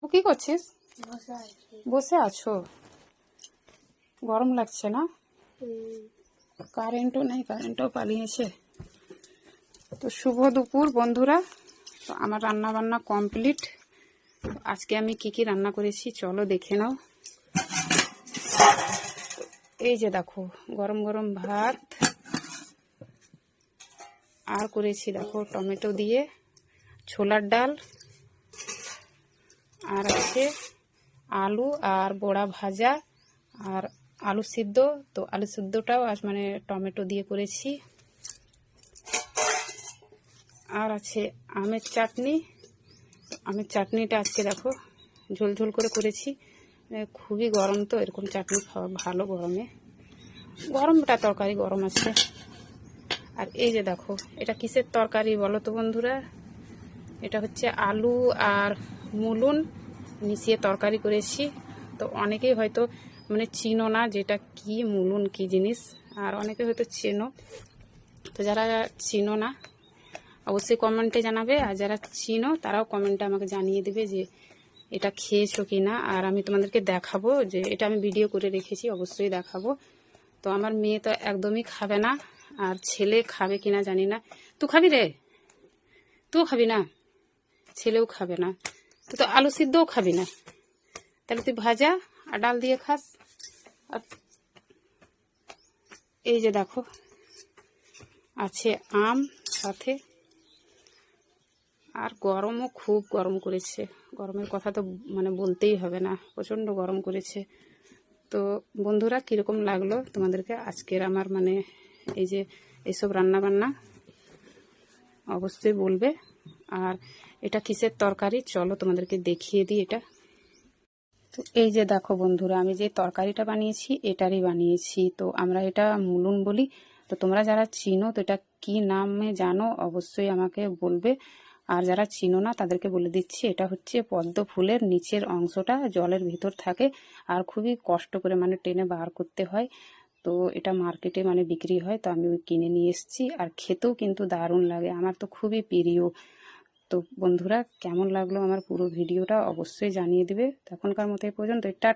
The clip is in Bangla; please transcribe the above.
ও কি করছিস? বসে আছো? গরম লাগছে না? কারেন্টও নেই, কারেন্টও পালিয়েছে। তো শুভ দুপুর বন্ধুরা। তো আমার রান্না বান্না কমপ্লিট। আজকে আমি কি কি রান্না করেছি চলো দেখে নাও। এই যে দেখো, গরম গরম ভাত, আর করেছি দেখো টমেটো দিয়ে ছোলার ডাল, আর আছে আলু আর বড়া ভাজা, আর আলু সিদ্ধ। তো আলু সিদ্ধটাও আজ মানে টমেটো দিয়ে করেছি। আর আছে আমের চাটনি। আমের চাটনিটা আজকে দেখো ঝোল ঝোল করে করেছি। খুবই গরম, তো এরকম চাটনি খাওয়া ভালো গরমে। গরমটা তরকারি গরম আছে। আর এই যে দেখো, এটা কিসের তরকারি বলো তো বন্ধুরা? এটা হচ্ছে আলু আর মুলুন মিশিয়ে তরকারি করেছি। তো অনেকেই হয়তো মানে চিনো না যেটা কি মুলুন কি জিনিস, আর অনেকে হয়তো চেনো। তো যারা চিনো না অবশ্যই কমেন্টে জানাবে, আর যারা চিনো তারাও কমেন্টে আমাকে জানিয়ে দেবে যে এটা খেয়েছো কি না। আর আমি তোমাদেরকে দেখাবো, যে এটা আমি ভিডিও করে রেখেছি, অবশ্যই দেখাবো। তো আমার মেয়ে তো একদমই খাবে না, আর ছেলে খাবে কিনা জানি না। তুই খাবি রে? তুইও খাবি না? ছেলেও খাবে না। তুই তো আলু সিদ্ধও খাবি না, তাহলে তুই ভাজা আর ডাল দিয়ে খাস। আর এই যে দেখো আছে আম সাথে। আর গরমও খুব গরম করেছে। গরমের কথা তো মানে বলতেই হবে না, প্রচণ্ড গরম করেছে। তো বন্ধুরা, কীরকম লাগলো তোমাদেরকে আজকের আমার মানে এই যে এইসব রান্না বান্না, অবশ্যই বলবে। আর এটা কিসের তরকারি চলো তোমাদেরকে দেখিয়ে দিই এটা। তো এই যে দেখো বন্ধুরা, আমি যে তরকারিটা বানিয়েছি এটারই বানিয়েছি। তো আমরা এটা মুলুন বলি। তো তোমরা যারা চিনো তো এটা কি নামে জানো অবশ্যই আমাকে বলবে। আর যারা চিনো না তাদেরকে বলে দিচ্ছি, এটা হচ্ছে পদ্ম ফুলের নিচের অংশটা জলের ভিতর থাকে, আর খুবই কষ্ট করে মানে টেনে বার করতে হয়। তো এটা মার্কেটে মানে বিক্রি হয়, তো আমি ওই কিনে নিয়ে এসেছি। আর খেতেও কিন্তু দারুণ লাগে, আমার তো খুবই প্রিয়। তো বন্ধুরা, কেমন লাগলো আমার পুরো ভিডিওটা অবশ্যই জানিয়ে দেবে। এখনকার মতো এই পর্যন্ত। টাটা।